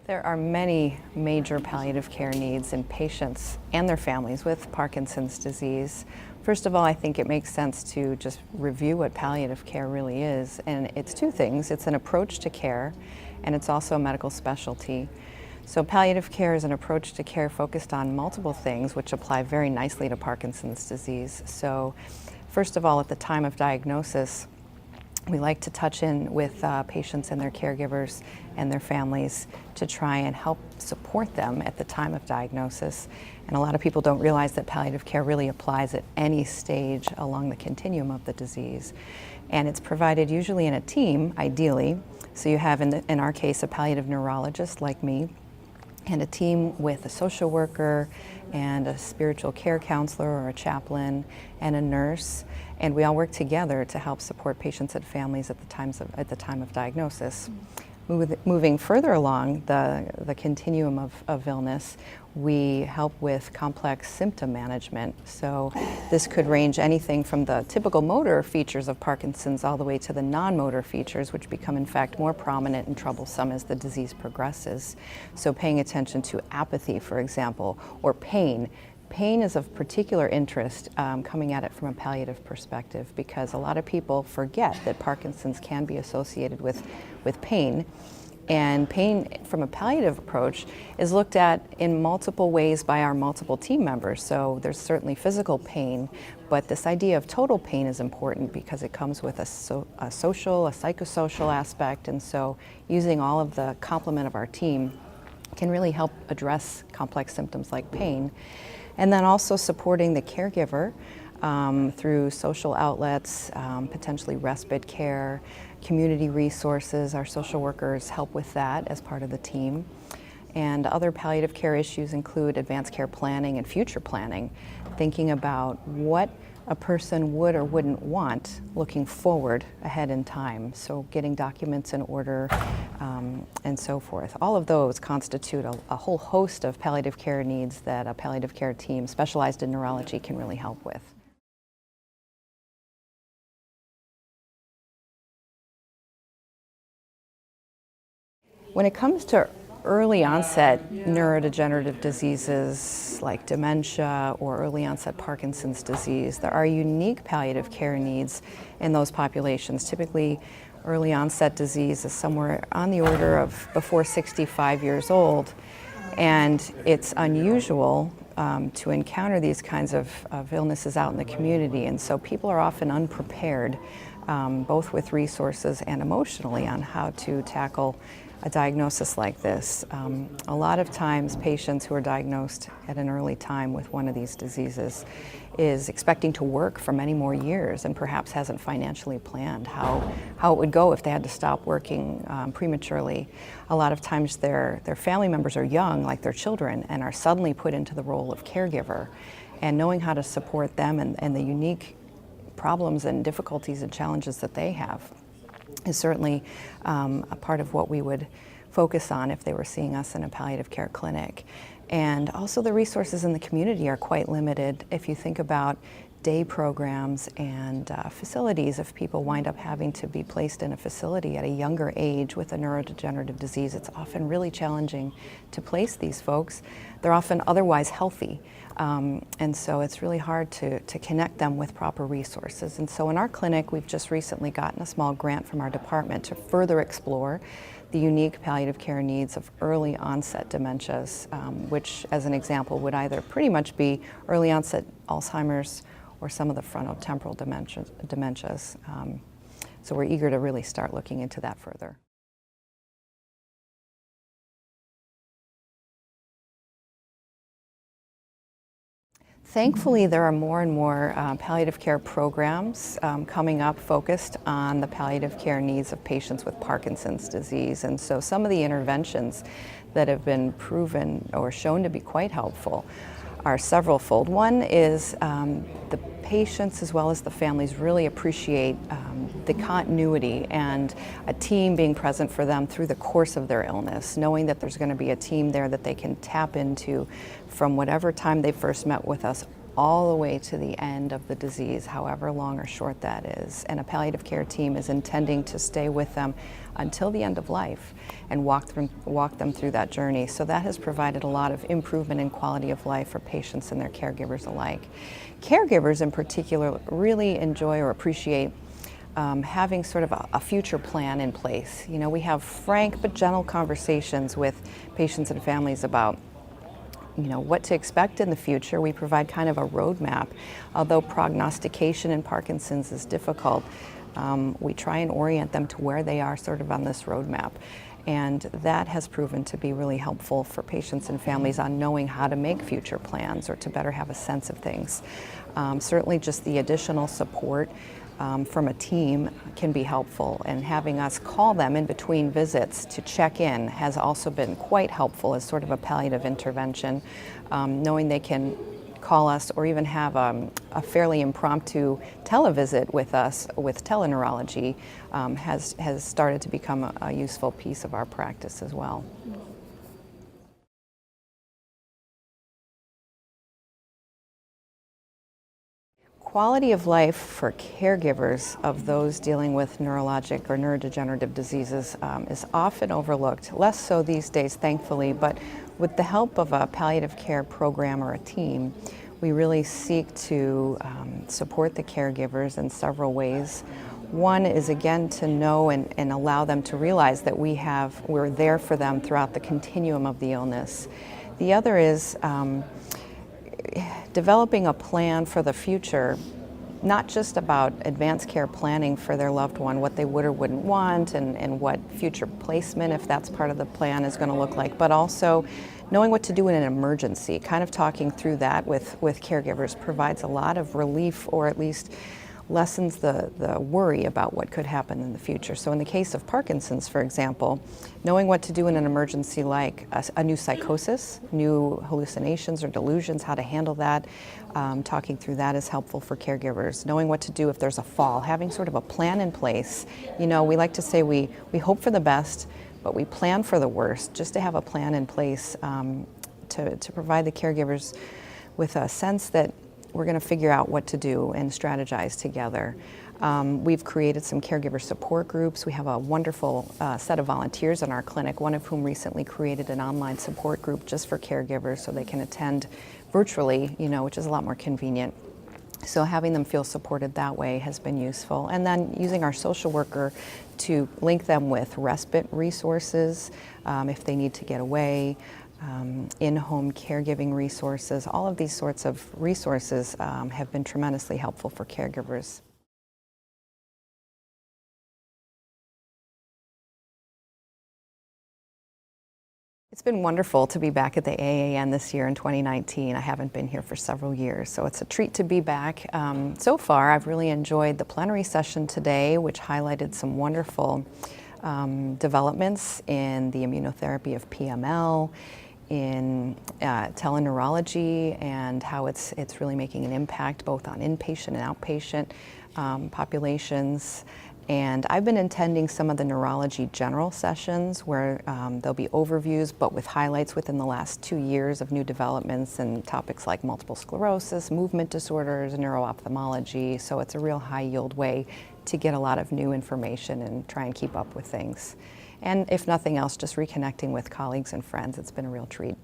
There are many major palliative care needs in patients and their families with Parkinson's disease. First of all, I think it makes sense to just review what palliative care really is. And it's two things. It's an approach to care, and it's also a medical specialty. So palliative care is an approach to care focused on multiple things, which apply very nicely to Parkinson's disease. So first of all, at the time of diagnosis, we like to touch in with patients and their caregivers and their families to try and help support them at the time of diagnosis. And a lot of people don't realize that palliative care really applies at any stage along the continuum of the disease. And it's provided usually in a team, ideally. So you have, in our case, a palliative neurologist like me, and a team with a social worker and a spiritual care counselor or a chaplain and a nurse, and we all work together to help support patients and families at the time of diagnosis. Moving further along the continuum of illness, we help with complex symptom management. So this could range anything from the typical motor features of Parkinson's all the way to the non-motor features, which become in fact more prominent and troublesome as the disease progresses. So paying attention to apathy, for example, or pain. Pain is of particular interest coming at it from a palliative perspective, because a lot of people forget that Parkinson's can be associated with pain. And pain from a palliative approach is looked at in multiple ways by our multiple team members. So there's certainly physical pain, but this idea of total pain is important because it comes with a social, a psychosocial aspect. And so using all of the complement of our team can really help address complex symptoms like pain. And then also supporting the caregiver through social outlets, potentially respite care, community resources. Our social workers help with that as part of the team. And other palliative care issues include advanced care planning and future planning, thinking about what a person would or wouldn't want looking forward ahead in time. So getting documents in order and so forth. All of those constitute a whole host of palliative care needs that a palliative care team specialized in neurology can really help with. When it comes to early onset neurodegenerative diseases like dementia or early onset Parkinson's disease, there are unique palliative care needs in those populations. Typically, early onset disease is somewhere on the order of before 65 years old, and it's unusual to encounter these kinds of illnesses out in the community, and so people are often unprepared, both with resources and emotionally, on how to tackle a diagnosis like this. A lot of times patients who are diagnosed at an early time with one of these diseases is expecting to work for many more years and perhaps hasn't financially planned how it would go if they had to stop working prematurely. A lot of times their family members are young, like their children, and are suddenly put into the role of caregiver. And knowing how to support them and the unique problems and difficulties and challenges that they have is certainly a part of what we would focus on if they were seeing us in a palliative care clinic. And also the resources in the community are quite limited. If you think about day programs and facilities, if people wind up having to be placed in a facility at a younger age with a neurodegenerative disease, it's often really challenging to place these folks. They're often otherwise healthy. And so it's really hard to connect them with proper resources. And so in our clinic, we've just recently gotten a small grant from our department to further explore the unique palliative care needs of early onset dementias, which as an example would either pretty much be early onset Alzheimer's or some of the frontotemporal dementias. So we're eager to really start looking into that further. Thankfully, there are more and more palliative care programs coming up focused on the palliative care needs of patients with Parkinson's disease. And so some of the interventions that have been proven or shown to be quite helpful are several-fold. One is the patients as well as the families really appreciate the continuity and a team being present for them through the course of their illness, knowing that there's going to be a team there that they can tap into from whatever time they first met with us all the way to the end of the disease, however long or short that is. And a palliative care team is intending to stay with them until the end of life and walk them through that journey. So that has provided a lot of improvement in quality of life for patients and their caregivers alike. Caregivers in particular really enjoy or appreciate having sort of a future plan in place. You know, we have frank but gentle conversations with patients and families about what to expect in the future. We provide kind of a roadmap. Although prognostication in Parkinson's is difficult, we try and orient them to where they are sort of on this roadmap. And that has proven to be really helpful for patients and families on knowing how to make future plans or to better have a sense of things. Certainly just the additional support from a team can be helpful, and having us call them in between visits to check in has also been quite helpful as sort of a palliative intervention. Knowing they can call us or even have a fairly impromptu televisit with us with teleneurology has started to become a useful piece of our practice as well. Quality of life for caregivers of those dealing with neurologic or neurodegenerative diseases is often overlooked, less so these days, thankfully, but with the help of a palliative care program or a team, we really seek to support the caregivers in several ways. One is, again, to know and allow them to realize that we're there for them throughout the continuum of the illness. The other is developing a plan for the future, not just about advanced care planning for their loved one, what they would or wouldn't want, and what future placement, if that's part of the plan, is going to look like, but also knowing what to do in an emergency. Kind of talking through that with caregivers provides a lot of relief, or at least lessens the worry about what could happen in the future. So in the case of Parkinson's, for example, knowing what to do in an emergency like a new psychosis, new hallucinations or delusions, how to handle that, talking through that is helpful for caregivers. Knowing what to do if there's a fall, having sort of a plan in place. You know, we like to say we hope for the best, but we plan for the worst, just to have a plan in place to provide the caregivers with a sense that we're going to figure out what to do and strategize together. We've created some caregiver support groups. We have a wonderful set of volunteers in our clinic, one of whom recently created an online support group just for caregivers so they can attend virtually, which is a lot more convenient. So having them feel supported that way has been useful. And then using our social worker to link them with respite resources if they need to get away, in-home caregiving resources. All of these sorts of resources have been tremendously helpful for caregivers. It's been wonderful to be back at the AAN this year in 2019. I haven't been here for several years, so it's a treat to be back. So far, I've really enjoyed the plenary session today, which highlighted some wonderful developments in the immunotherapy of PML, in teleneurology, and how it's really making an impact both on inpatient and outpatient populations. And I've been attending some of the neurology general sessions where there'll be overviews, but with highlights within the last 2 years of new developments and topics like multiple sclerosis, movement disorders, neuro-ophthalmology. So it's a real high-yield way to get a lot of new information and try and keep up with things. And if nothing else, just reconnecting with colleagues and friends. It's been a real treat.